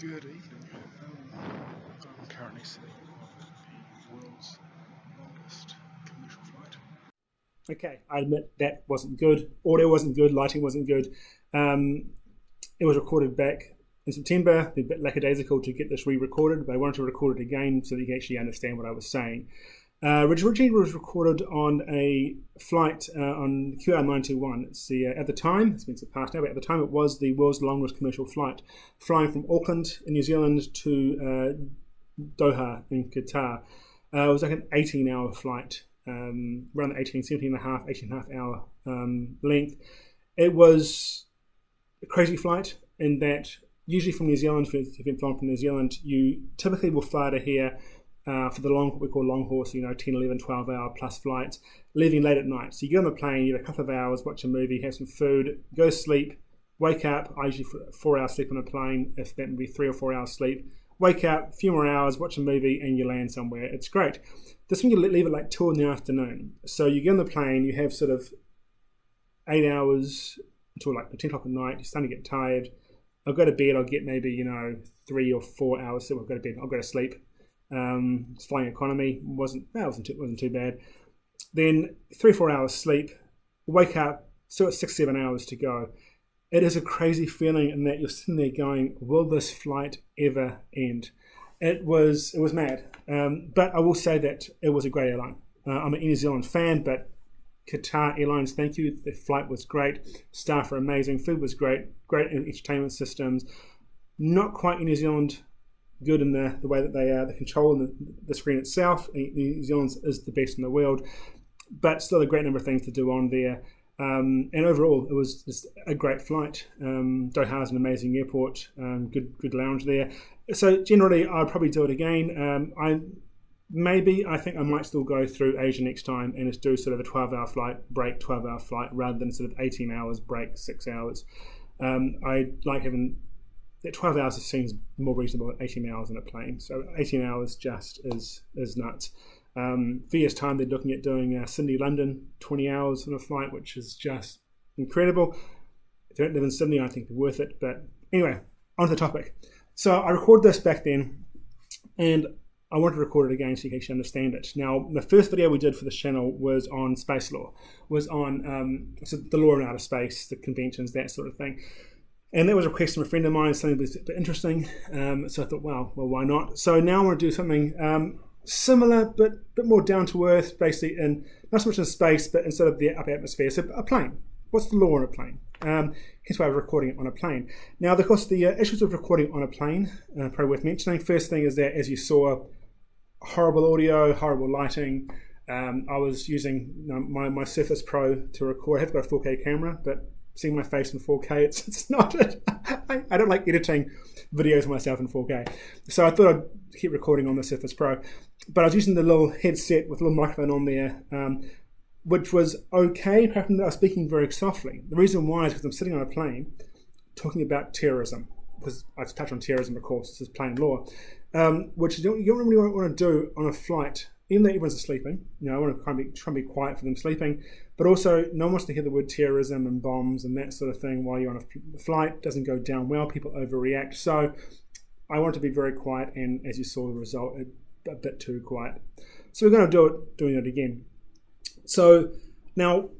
Good evening. I'm currently sitting on the world's longest commercial flight. Okay, I admit that wasn't good. Audio wasn't good. Lighting wasn't good. It was recorded back in September. A bit lackadaisical to get this re-recorded, but I wanted to record it again so that you can actually understand what I was saying. Which originally was recorded on a flight on QR921. It's at the time, it's been surpassed now, but at the time it was the world's longest commercial flight, flying from Auckland in New Zealand to Doha in Qatar. It was like an 18-hour flight, around the 17 and a half hour length. It was a crazy flight in that usually from New Zealand, if you've been flying from New Zealand, you typically will fly to here for the what we call long haul, so 10, 11, 12 hour plus flights, leaving late at night. So you get on the plane, you have a couple of hours, watch a movie, have some food, go sleep, wake up. I usually 4 hours sleep on a plane, if that would be 3 or 4 hours sleep. Wake up, a few more hours, watch a movie, and you land somewhere. It's great. This one you leave it like 2 in the afternoon. So you get on the plane, you have sort of 8 hours until like 10 o'clock at night. You're starting to get tired. I'll go to bed. I'll get maybe 3 or 4 hours. So I'll go to bed. I'll go to sleep. Flying economy wasn't too bad. Then 3 or 4 hours sleep. Wake up. Still at 6, 7 hours to go. It is a crazy feeling in that you're sitting there going, will this flight ever end? It was mad. But I will say that it was a great airline. I'm an New Zealand fan, but Qatar Airlines, thank you. The flight was great. Staff are amazing. Food was great. Great entertainment systems. Not quite in New Zealand good in the way that they control the screen itself. New Zealand is the best in the world, but still a great number of things to do on there. And overall, it was just a great flight. Doha is an amazing airport, good lounge there. So generally, I'd probably do it again. I think I might still go through Asia next time and just do sort of a 12-hour flight, break, 12-hour flight, rather than sort of 18 hours, break, 6 hours. I like having that 12 hours seems more reasonable than 18 hours on a plane. So 18 hours just is nuts. For years' time, they're looking at doing Sydney, London, 20 hours on a flight, which is just incredible. If you don't live in Sydney, I think it's worth it. But anyway, on to the topic. So I recorded this back then, and I wanted to record it again so you can actually understand it. Now, the first video we did for this channel was on space law, was on so the law in outer space, the conventions, that sort of thing. And that was a request from a friend of mine, something that was a bit interesting. So I thought, well, why not? So now I want to do something similar, but a bit more down to earth, basically, in not so much in space, but instead of the upper atmosphere. So a plane. What's the law on a plane? Hence why I was recording it on a plane. Now, of course, the issues of recording on a plane, probably worth mentioning. First thing is that, as you saw, horrible audio, horrible lighting. I was using my Surface Pro to record. I have got a 4K camera, but seeing my face in 4K, it's not. I don't like editing videos of myself in 4K, so I thought I'd keep recording on the Surface Pro. But I was using the little headset with a little microphone on there, which was okay, apart from that I was speaking very softly. The reason why is because I'm sitting on a plane talking about terrorism, because I touch on terrorism, of course, this is plain law, which you don't really want to do on a flight, even though everyone's sleeping. I want to try and be quiet for them sleeping, but also no one wants to hear the word terrorism and bombs and that sort of thing while you're on a flight. It doesn't go down well. People overreact. So I want to be very quiet, and as you saw the result, a bit too quiet. So we're going to doing it again. So now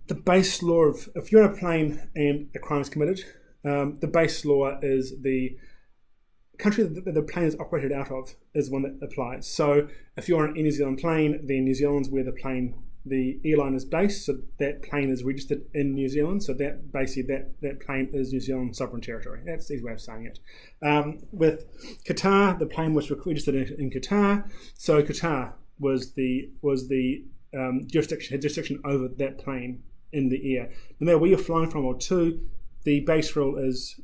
the base law of, if you're on a plane and a crime is committed, the base law is the country that the plane is operated out of is one that applies. So if you're on a New Zealand plane, then New Zealand's where the airline is based, so that plane is registered in New Zealand, so that basically that plane is New Zealand sovereign territory. That's the easy way of saying it. With Qatar, the plane was registered in Qatar, so Qatar was the jurisdiction over that plane in the air. No matter where you're flying from or to, the base rule is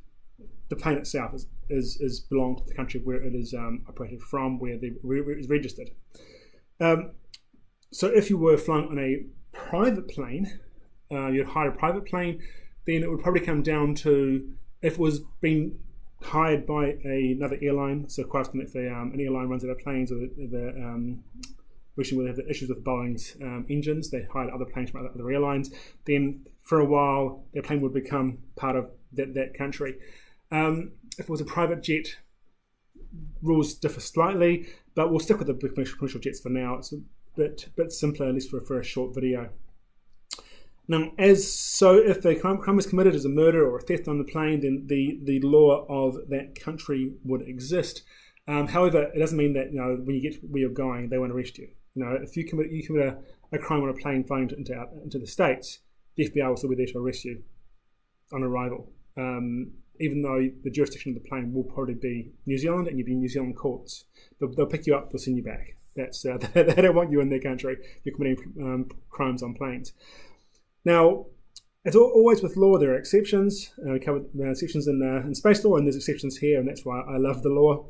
the plane itself is belongs to the country where it is operated from, where it is registered. So if you were flying on a private plane, you'd hire a private plane, then it would probably come down to, if it was being hired by another airline, so quite often if an airline runs out of planes, or recently they have the issues with Boeing's engines, they hired other planes from other airlines, then for a while their plane would become part of that country. If it was a private jet, rules differ slightly, but we'll stick with the commercial jets for now. It's a bit simpler, at least for a short video. Now, if a crime is committed as a murder or a theft on the plane, then the law of that country would exist. However, it doesn't mean that when you get where you're going, they won't arrest you. If you commit a crime on a plane flying into the States, the FBI will still be there to arrest you on arrival. Even though the jurisdiction of the plane will probably be New Zealand, and you'll be in New Zealand courts, they'll pick you up, they'll send you back. They don't want you in their country. You're committing crimes on planes. Now, as always with law, there are exceptions. We covered exceptions in space law, and there's exceptions here, and that's why I love the law.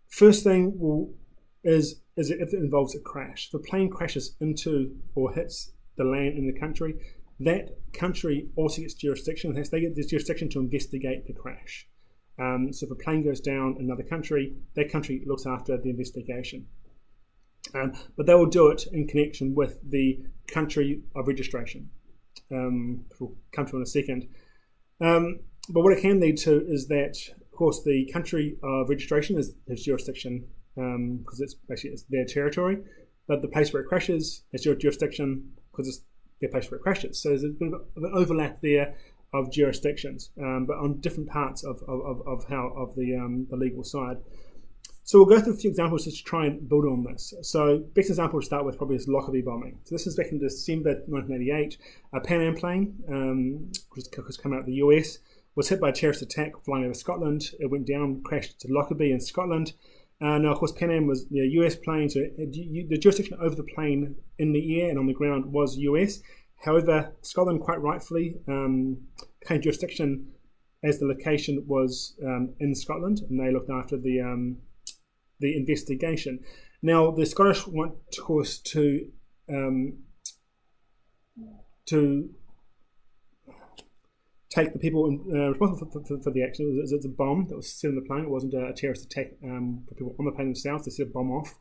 First thing is if it involves a crash. If a plane crashes into or hits the land in the country, that country also gets jurisdiction. They get this jurisdiction to investigate the crash. So if a plane goes down in another country, that country looks after the investigation. But they will do it in connection with the country of registration. We'll come to in a second. But what it can lead to is that, of course, the country of registration has jurisdiction because it's their territory. But the place where it crashes has jurisdiction because it's their place where it crashes. So there's a bit of an overlap there of jurisdictions, but on different parts of the legal side. So we'll go through a few examples just to try and build on this. So best example to start with probably is Lockerbie bombing. So this is back in December 1988. A Pan Am plane, which has come out of the US, was hit by a terrorist attack flying over Scotland. It went down, crashed to Lockerbie in Scotland. Now, of course, Pan Am was a US plane, so the jurisdiction over the plane in the air and on the ground was US. However, Scotland quite rightfully claimed jurisdiction as the location was in Scotland, and they looked after the investigation. Now, the Scottish want, of course, to take the people responsible for the action. It was a bomb that was set on the plane. It wasn't a terrorist attack for people on the plane themselves. They set a bomb off,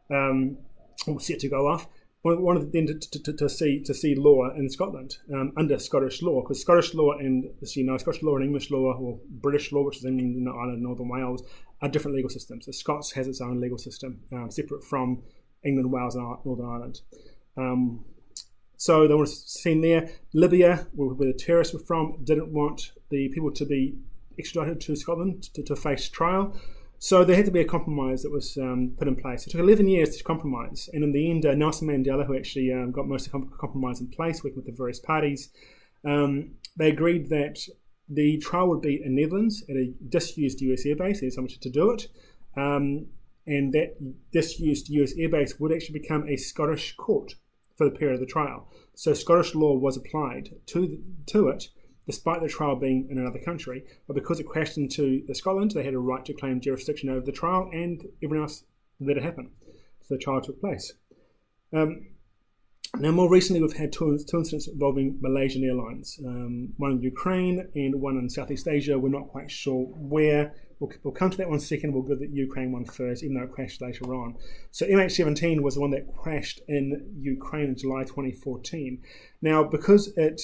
or set to go off. Wanted then to see law in Scotland under Scottish law, because Scottish law and Scottish law and English law, or British law, which is in England, Ireland, Northern Wales, are different legal systems. The Scots has its own legal system, separate from England, Wales, and Northern Ireland. So they want to see there. Libya, where the terrorists were from, didn't want the people to be extradited to Scotland to face trial. So there had to be a compromise that was put in place. It took 11 years to compromise, and in the end, Nelson Mandela, who actually got most of the compromise in place, working with the various parties, they agreed that the trial would be in Netherlands at a disused US airbase. There's so much to do it, and that disused US airbase would actually become a Scottish court for the period of the trial. So Scottish law was applied to it, despite the trial being in another country. But because it crashed into Scotland, they had a right to claim jurisdiction over the trial, and everyone else let it happen. So the trial took place. Now, more recently, we've had two incidents involving Malaysian Airlines, one in Ukraine and one in Southeast Asia. We're not quite sure where. We'll come to that one second. We'll go to the Ukraine one first, even though it crashed later on. So MH17 was the one that crashed in Ukraine in July 2014. Now, because it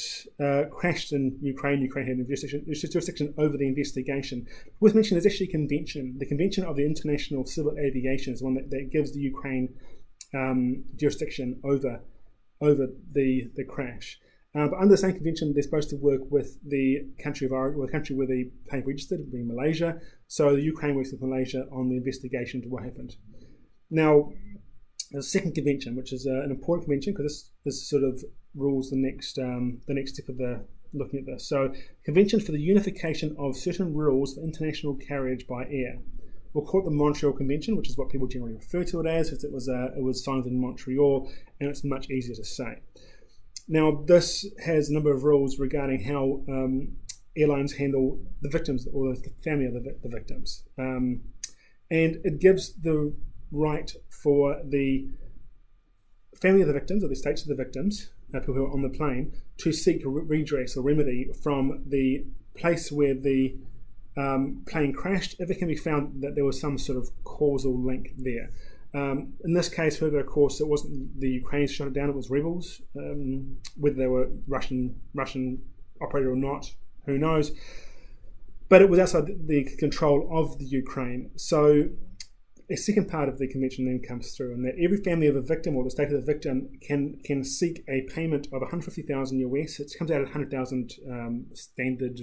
crashed in Ukraine had jurisdiction over the investigation. Worth mentioning, there's actually a convention. The Convention of the International Civil Aviation is one that gives the Ukraine jurisdiction over the crash. But under the same convention, they're supposed to work with the country of origin, or the country where the plane registered, being Malaysia. So the Ukraine works with Malaysia on the investigation into what happened. Now, there's a second convention, which is an important convention because this sort of rules the next step of looking at this. So, Convention for the Unification of Certain Rules for International Carriage by Air. We'll call it the Montreal Convention, which is what people generally refer to it as, because it was signed in Montreal, and it's much easier to say. Now, this has a number of rules regarding how airlines handle the victims or the family of the victims. And it gives the right for the family of the victims, or the estates of the victims, people who are on the plane, to seek redress or remedy from the place where the plane crashed, if it can be found that there was some sort of causal link there. In this case, however, of course, it wasn't the Ukrainians shot it down, it was rebels. Whether they were Russian operated or not, who knows. But it was outside the control of the Ukraine. So a second part of the convention then comes through, and that every family of a victim or the state of the victim can seek a payment of 150,000 US. It comes out at 100,000 standard,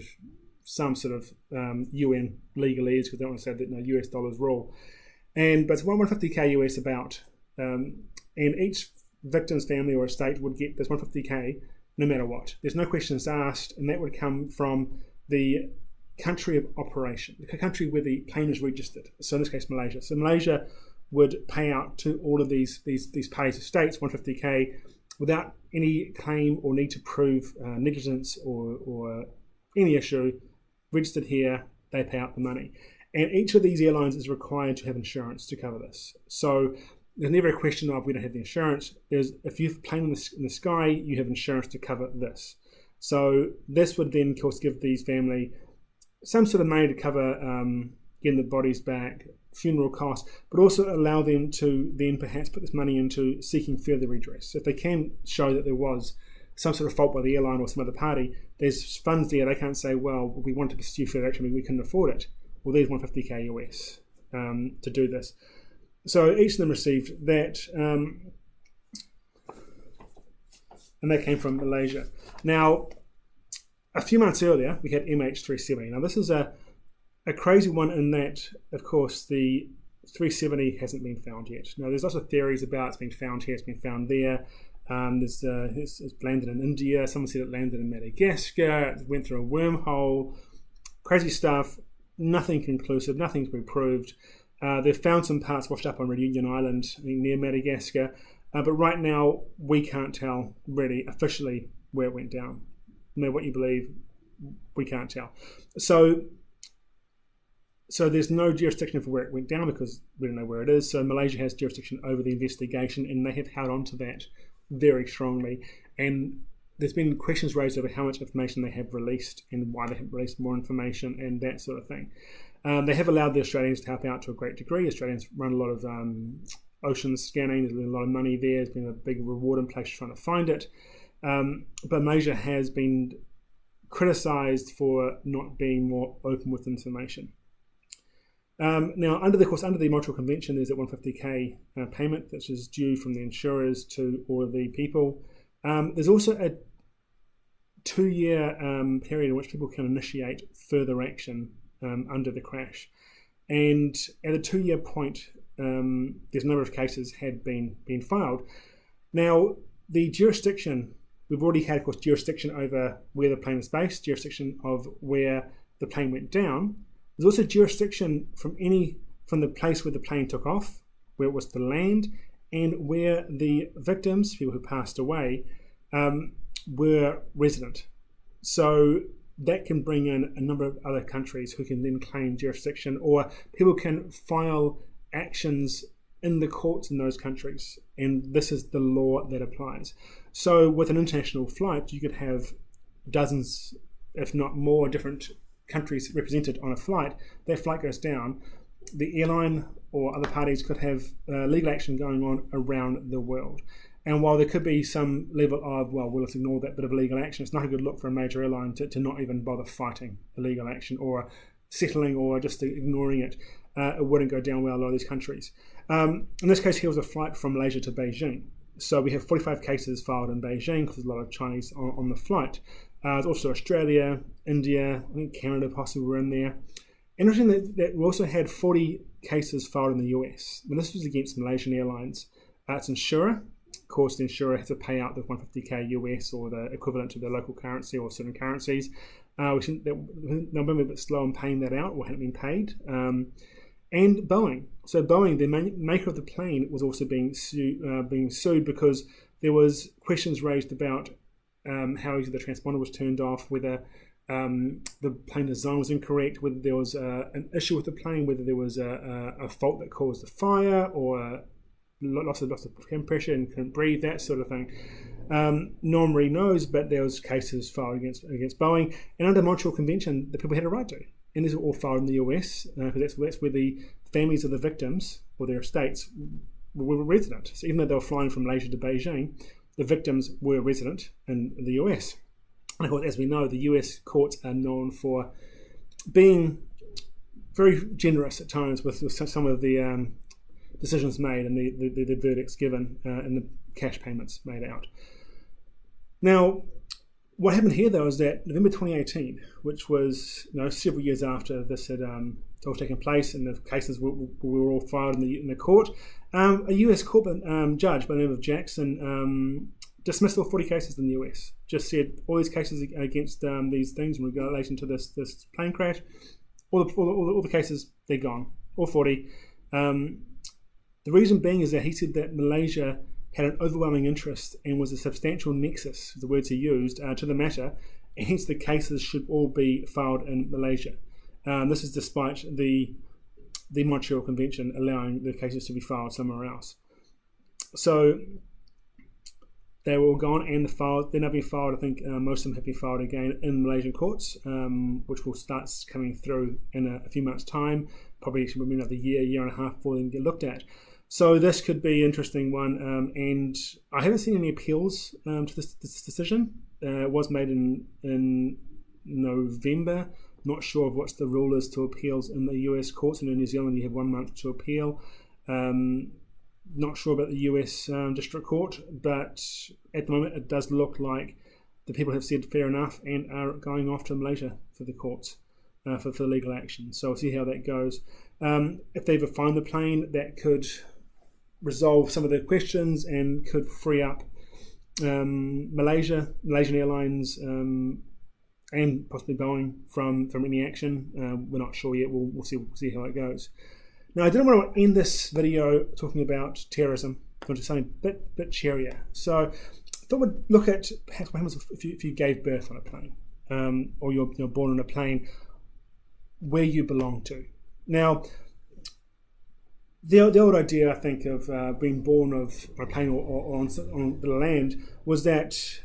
some sort of UN legalese, because they don't want to say that US dollars rule. But it's 150k US about, and each victim's family or estate would get this 150k no matter what. There's no questions asked, and that would come from the country of operation, the country where the plane is registered. So in this case, Malaysia. So Malaysia would pay out to all of these parties of states 150k without any claim or need to prove negligence or any issue. Registered here, they pay out the money. And each of these airlines is required to have insurance to cover this. So there's never a question of we don't have the insurance. If you're plane in the sky, you have insurance to cover this. So this would then, of course, give these family some sort of money to cover getting the bodies back, funeral costs, but also allow them to then perhaps put this money into seeking further redress. If they can show that there was some sort of fault by the airline or some other party, there's funds there. They can't say, well, we want to pursue further action, we couldn't afford it. Well, there's 150k US to do this. So each of them received that, and that came from Malaysia. Now, a few months earlier, we had MH370. Now, this is a crazy one in that, of course, the 370 hasn't been found yet. Now, there's lots of theories about it's been found here, it's been found there. It's landed in India. Someone said it landed in Madagascar. It went through a wormhole. Crazy stuff. Nothing conclusive. Nothing's been proved. They've found some parts washed up on Reunion Island near Madagascar. But right now, we can't tell really officially where it went down. No matter what you believe, we can't tell. So there's no jurisdiction for where it went down because we don't know where it is. So Malaysia has jurisdiction over the investigation, and they have held on to that very strongly. And there's been questions raised over how much information they have released and why they haven't released more information and that sort of thing. They have allowed the Australians to help out to a great degree. Australians run a lot of ocean scanning. There's been a lot of money there. There's been a big reward in place trying to find it. But Malaysia has been criticised for not being more open with information. Now, under the Montreal Convention, there's a 150k payment which is due from the insurers to all of the people. There's also a 2-year period in which people can initiate further action under the crash. And at a 2-year point, there's a number of cases had been filed. Now, the jurisdiction, we've already had, of course, jurisdiction over where the plane is based, jurisdiction of where the plane went down. There's also jurisdiction from the place where the plane took off, where it was to land, and where the victims, people who passed away, were resident. So that can bring in a number of other countries who can then claim jurisdiction, or people can file actions in the courts in those countries, and this is the law that applies. So with an international flight, you could have dozens, if not more, different countries represented on a flight. That flight goes down, the airline or other parties could have legal action going on around the world. And while there could be some level of, well, let's ignore that bit of legal action, it's not a good look for a major airline to not even bother fighting illegal action or settling or just ignoring it. It wouldn't go down well in a lot of these countries. In this case, here was a flight from Malaysia to Beijing. So we have 45 cases filed in Beijing because there's a lot of Chinese on the flight. There's also Australia, India, I think Canada possibly were in there. Interesting that we also had 40 cases filed in the US. And this was against Malaysian Airlines. It's insurer. Of course, the insurer has to pay out the 150k US or the equivalent to the local currency or certain currencies. They've been a bit slow in paying that out or hadn't been paid. And Boeing. So Boeing, the maker of the plane, was also being sued because there was questions raised about how the transponder was turned off, whether the plane design was incorrect, whether there was an issue with the plane, whether there was a fault that caused the fire or loss of cabin pressure and couldn't breathe, that sort of thing. No one really knows, but there was cases filed against Boeing. And under the Montreal Convention, the people had a right to. And these were all filed in the US, because that's where the families of the victims or their estates were resident. So even though they were flying from Malaysia to Beijing, the victims were resident in the US. And of course, as we know, the US courts are known for being very generous at times with some of the decisions made and the verdicts given and the cash payments made out. Now, what happened here, though, is that November 2018, which was several years after this had all taken place and the cases were all filed in the court, a US court judge by the name of Jackson dismissed all 40 cases in the US. Just said all these cases against these things in relation to this plane crash, all the cases, they're gone, all 40. The reason being is that he said that Malaysia had an overwhelming interest and was a substantial nexus, the words he used, to the matter, and hence the cases should all be filed in Malaysia. This is despite the Montreal Convention allowing the cases to be filed somewhere else. So they were all gone, and they're now being filed. I think most of them have been filed again in Malaysian courts, which will start coming through in a few months' time, probably maybe another year and a half before they can get looked at. So this could be an interesting one, and I haven't seen any appeals to this decision. It was made in November. Not sure of what's the rule is to appeals in the US courts, and in New Zealand you have 1 month to appeal. Not sure about the US District Court, but at the moment it does look like the people have said fair enough and are going off to Malaysia for the courts for legal action. So we'll see how that goes. If they ever find the plane, that could resolve some of the questions and could free up Malaysian Airlines and possibly Boeing from any action. We're not sure yet. We'll see how it goes. Now, I didn't want to end this video talking about terrorism. I wanted something a bit cheerier. So I thought we'd look at perhaps what happens if you gave birth on a plane, or you're born on a plane, where you belong to. Now, the old idea, I think, of being born on a plane or on the land was that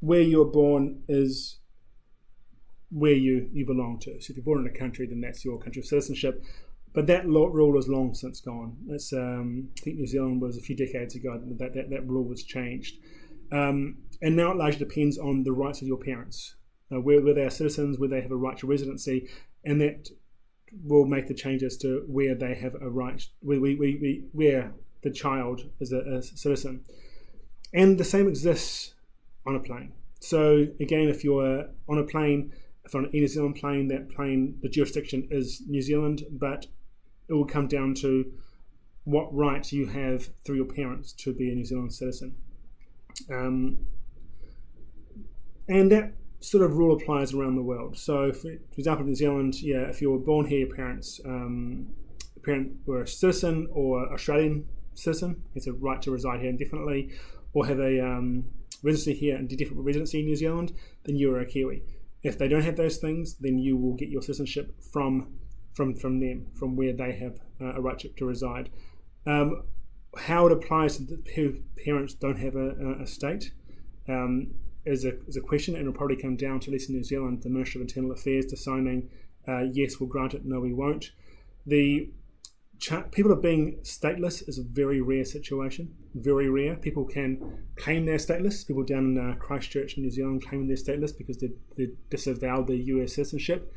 where you were born is where you belong to. So if you're born in a country, then that's your country of citizenship. But that rule is long since gone. It's I think New Zealand was a few decades ago that rule was changed. And now it largely depends on the rights of your parents, where they are citizens, where they have a right to residency, and that will make the changes to where they have a right, where the child is a citizen. And the same exists on a plane. So again, if you're on a plane, if on a New Zealand plane, the jurisdiction is New Zealand, but it will come down to what rights you have through your parents to be a New Zealand citizen. And that sort of rule applies around the world. So, for example, in New Zealand, if you were born here, your parents were a citizen or Australian citizen, it's a right to reside here indefinitely, or have a residency here and indefinite residency in New Zealand, then you are a Kiwi. If they don't have those things, then you will get your citizenship from them, from where they have a right to reside. How it applies to who parents don't have a state is a question, and it'll probably come down to, at least in New Zealand, the Ministry of Internal Affairs deciding yes, we'll grant it, no, we won't. The people of being stateless is a very rare situation, very rare. People can claim they're stateless. People down in Christchurch in New Zealand claiming they're stateless because they disavowed their US citizenship.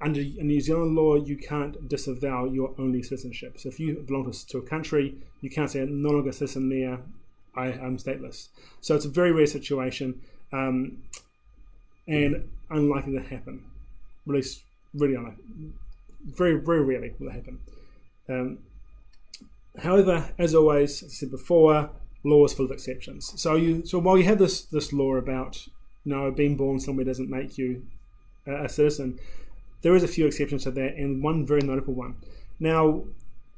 Under New Zealand law, you can't disavow your only citizenship. So if you belong to a country, you can't say, I'm no longer a citizen there, I'm stateless. So it's a very rare situation, and unlikely to happen. At least, really unlikely. Very, very rarely will it happen. However, as always, as I said before, law is full of exceptions. So while you have this law about being born somewhere doesn't make you a citizen, there is a few exceptions to that, and one very notable one. Now,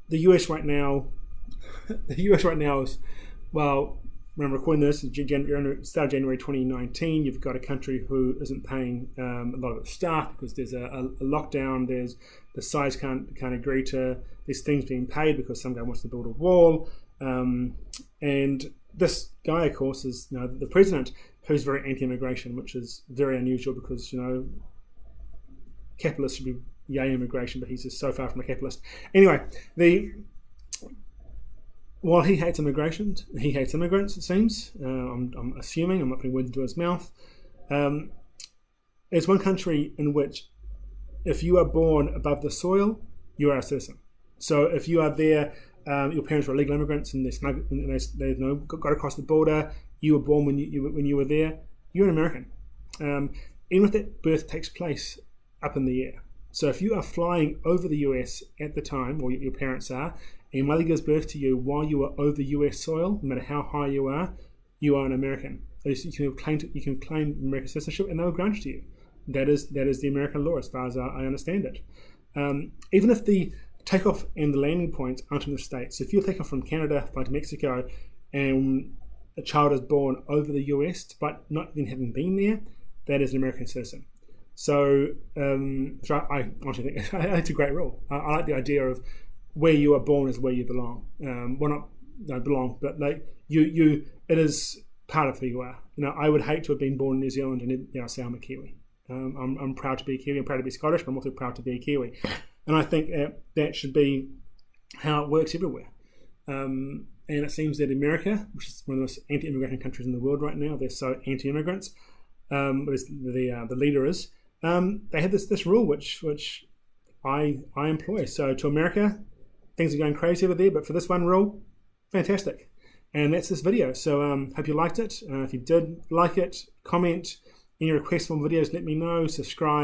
the US right now is, well, when I'm recording this, start of January 2019, you've got a country who isn't paying a lot of its staff because there's a lockdown, there's the size can't agree to these things being paid because some guy wants to build a wall. And this guy, of course, is the president, who's very anti-immigration, which is very unusual because, capitalists should be yay immigration, but he's just so far from a capitalist. Anyway, while he hates immigration, he hates immigrants, it seems. I'm assuming, I'm not putting words into his mouth. It's one country in which if you are born above the soil, you are a citizen. So if you are there, your parents were illegal immigrants and they got across the border, you were born when you were there, you're an American. Even if that birth takes place up in the air. So if you are flying over the US at the time, or your parents are, and your mother gives birth to you while you are over US soil, no matter how high you are an American. You can claim American citizenship, and they will grant it to you. That is the American law, as far as I understand it. Even if the takeoff and the landing points aren't in the States, so if you're taking off from Canada, flying to Mexico, and a child is born over the US, but not even having been there, that is an American citizen. So I honestly think it's a great rule. I like the idea of where you are born is where you belong. Not belong, but like it is part of who you are. I would hate to have been born in New Zealand and say I'm a Kiwi. I'm proud to be a Kiwi. I'm proud to be Scottish, but I'm also proud to be a Kiwi. And I think that should be how it works everywhere. And it seems that America, which is one of the most anti-immigration countries in the world right now, they're so anti-immigrants. As the leader is, they have this rule which I employ. So to America, things are going crazy over there, but for this one rule, fantastic. And that's this video. So hope you liked it. If you did like it, comment. Any requests for videos, let me know. Subscribe.